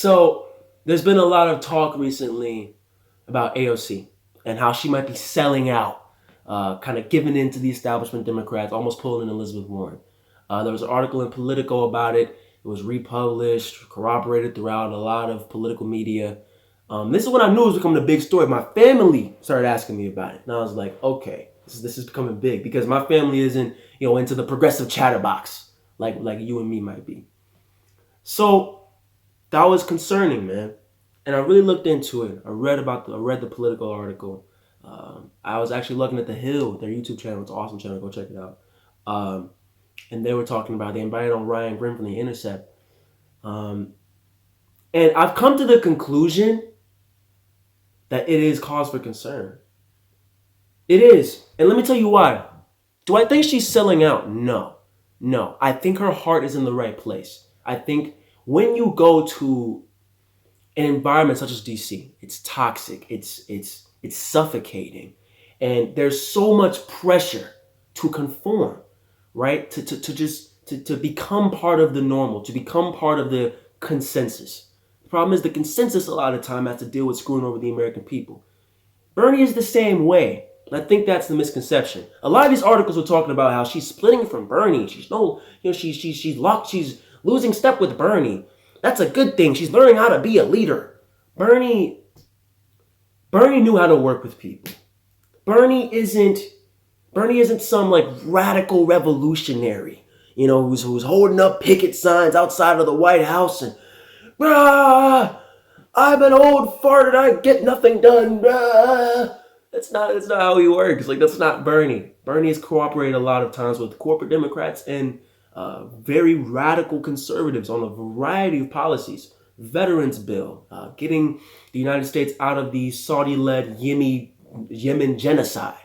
So there's been a lot of talk recently about AOC and how she might be selling out, kind of giving in to the establishment Democrats, almost pulling in Elizabeth Warren. There was an article in Politico about it. It was republished, corroborated throughout a lot of political media. This is when I knew it was becoming a big story. My family started asking me about it, and I was like, okay, this is becoming big because my family isn't, into the progressive chatterbox like you and me might be. So that was concerning, man. And I really looked into it. I read the political article. I was actually looking at The Hill, their YouTube channel. It's an awesome channel. Go check it out. And they were talking about, they invited on Ryan Grimm from The Intercept. And I've come to the conclusion that it is cause for concern. It is. And let me tell you why. Do I think she's selling out? No. I think her heart is in the right place. I think when you go to an environment such as DC, it's toxic, it's suffocating, and there's so much pressure to conform, right? To become part of the normal, to become part of the consensus. The problem is the consensus a lot of time has to deal with screwing over the American people. Bernie is the same way. And I think that's the misconception. A lot of these articles were talking about how she's splitting from Bernie. She's losing step with Bernie. That's a good thing. She's learning how to be a leader. Bernie knew how to work with people. Bernie isn't some like radical revolutionary, who's holding up picket signs outside of the White House and I'm an old fart and I get nothing done. That's not how he works. Like, that's not Bernie. Bernie has cooperated a lot of times with corporate Democrats and very radical conservatives on a variety of policies. Veterans bill, getting the United States out of the Saudi-led Yemen genocide.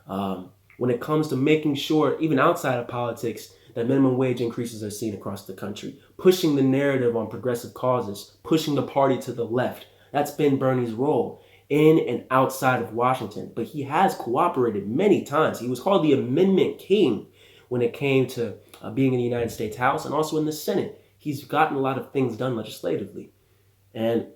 When it comes to making sure, even outside of politics, that minimum wage increases are seen across the country, pushing the narrative on progressive causes, pushing the party to the left. That's been Bernie's role in and outside of Washington. But he has cooperated many times. He was called the Amendment King when it came to being in the United States House and also in the Senate. He's gotten a lot of things done legislatively. And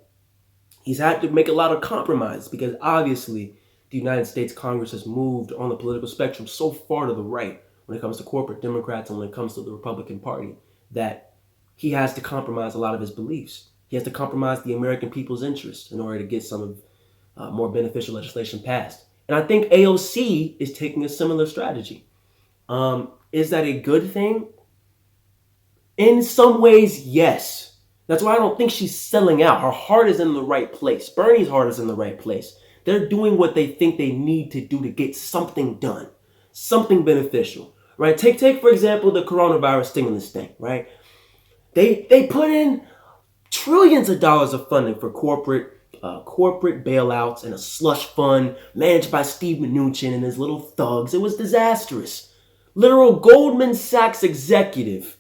he's had to make a lot of compromises because obviously the United States Congress has moved on the political spectrum so far to the right when it comes to corporate Democrats and when it comes to the Republican Party that he has to compromise a lot of his beliefs. He has to compromise the American people's interests in order to get some of more beneficial legislation passed. And I think AOC is taking a similar strategy. Is that a good thing? In some ways, yes. That's why I don't think she's selling out. Her heart is in the right place. Bernie's heart is in the right place. They're doing what they think they need to do to get something done, something beneficial, right? Take for example, the coronavirus stimulus thing, right? They put in trillions of dollars of funding for corporate bailouts and a slush fund managed by Steve Mnuchin and his little thugs. It was disastrous. Literal Goldman Sachs executive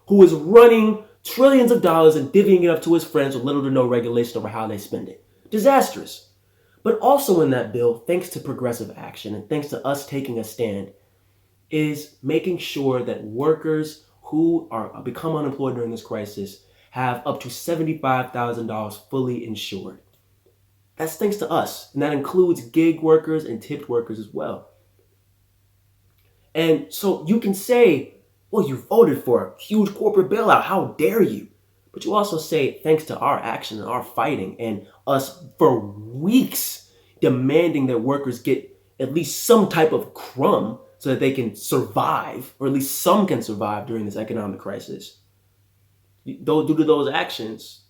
who was running trillions of dollars and divvying it up to his friends with little to no regulation over how they spend it. Disastrous. But also in that bill, thanks to progressive action and thanks to us taking a stand, is making sure that workers who are become unemployed during this crisis have up to $75,000 fully insured. That's thanks to us, and that includes gig workers and tipped workers as well. And so you can say, well, you voted for a huge corporate bailout. How dare you? But you also say, thanks to our action and our fighting and us for weeks demanding that workers get at least some type of crumb so that they can survive, or at least some can survive during this economic crisis. Due to those actions,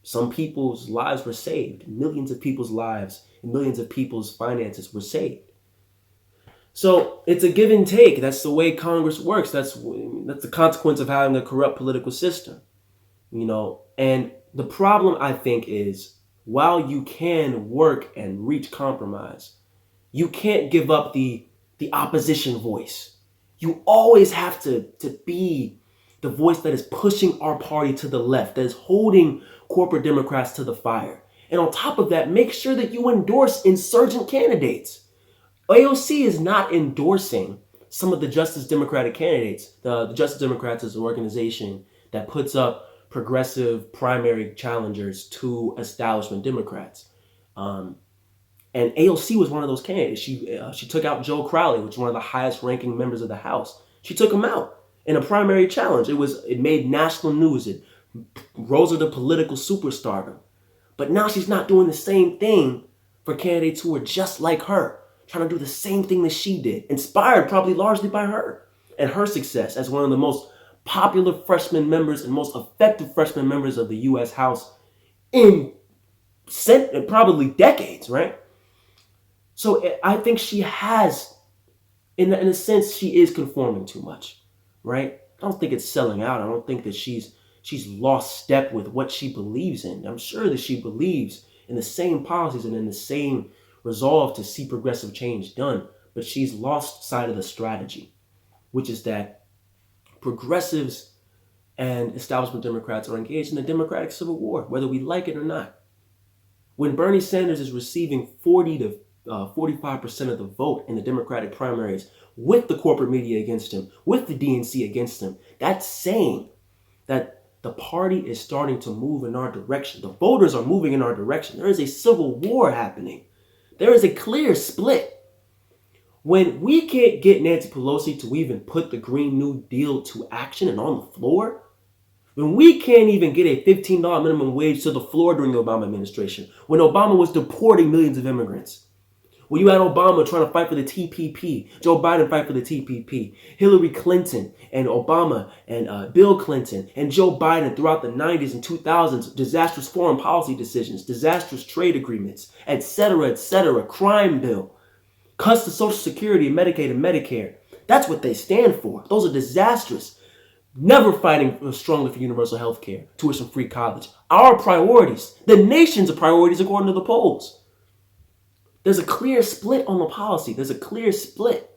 some people's lives were saved. Millions of people's lives and millions of people's finances were saved. So it's a give and take. That's the way Congress works. That's the consequence of having a corrupt political system. And the problem, I think, is while you can work and reach compromise, you can't give up the opposition voice. You always have to be the voice that is pushing our party to the left, that is holding corporate Democrats to the fire. And on top of that, make sure that you endorse insurgent candidates. AOC is not endorsing some of the Justice Democratic candidates. The Justice Democrats is an organization that puts up progressive primary challengers to establishment Democrats. And AOC was one of those candidates. She took out Joe Crowley, which was one of the highest ranking members of the House. She took him out in a primary challenge. It made national news. It rose her to political superstardom. But now she's not doing the same thing for candidates who are just like her, trying to do the same thing that she did, inspired probably largely by her and her success as one of the most popular freshman members and most effective freshman members of the U.S. House in probably decades, right? So I think she has, in a sense, she is conforming too much, right? I don't think it's selling out. I don't think that she's lost step with what she believes in. I'm sure that she believes in the same policies and in the same resolve to see progressive change done, but she's lost sight of the strategy, which is that progressives and establishment Democrats are engaged in the Democratic Civil War, whether we like it or not. When Bernie Sanders is receiving 40 to 45% of the vote in the Democratic primaries with the corporate media against him, with the DNC against him, that's saying that the party is starting to move in our direction. The voters are moving in our direction. There is a civil war happening. There is a clear split. When we can't get Nancy Pelosi to even put the Green New Deal to action and on the floor, when we can't even get a $15 minimum wage to the floor during the Obama administration, when Obama was deporting millions of immigrants, when you had Obama trying to fight for the TPP, Joe Biden fight for the TPP, Hillary Clinton and Obama and Bill Clinton and Joe Biden throughout the 90s and 2000s, disastrous foreign policy decisions, disastrous trade agreements, etc., crime bill, cuts to Social Security, Medicaid, and Medicare. That's what they stand for. Those are disastrous. Never fighting strongly for universal health care, tuition-free college. Our priorities, the nation's priorities according to the polls. There's a clear split on the policy. There's a clear split.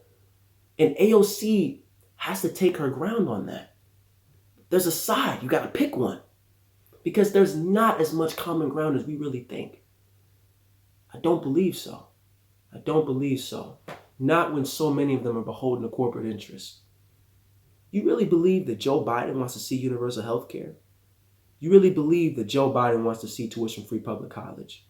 And AOC has to take her ground on that. There's a side. You got to pick one. Because there's not as much common ground as we really think. I don't believe so. I don't believe so. Not when so many of them are beholden to corporate interests. You really believe that Joe Biden wants to see universal health care? You really believe that Joe Biden wants to see tuition-free public college?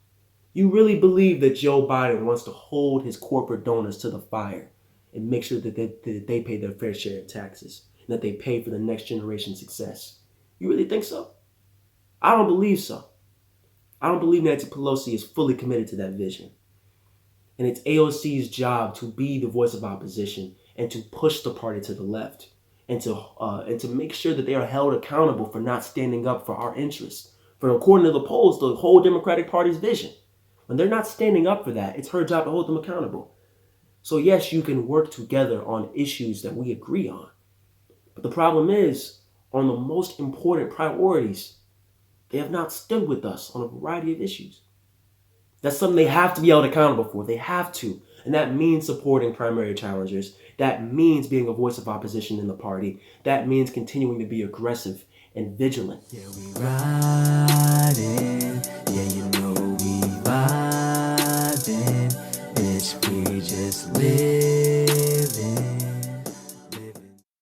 You really believe that Joe Biden wants to hold his corporate donors to the fire and make sure that they pay their fair share of taxes and that they pay for the next generation's success? You really think so? I don't believe so. I don't believe Nancy Pelosi is fully committed to that vision. And it's AOC's job to be the voice of opposition and to push the party to the left and to make sure that they are held accountable for not standing up for our interests. For according to the polls, the whole Democratic Party's vision. When they're not standing up for that, it's her job to hold them accountable. So yes, you can work together on issues that we agree on. But the problem is, on the most important priorities, they have not stood with us on a variety of issues. That's something they have to be held accountable for. They have to. And that means supporting primary challengers. That means being a voice of opposition in the party. That means continuing to be aggressive and vigilant. Yeah, we riding. Yeah, you know we vibing. Bitch, we just live.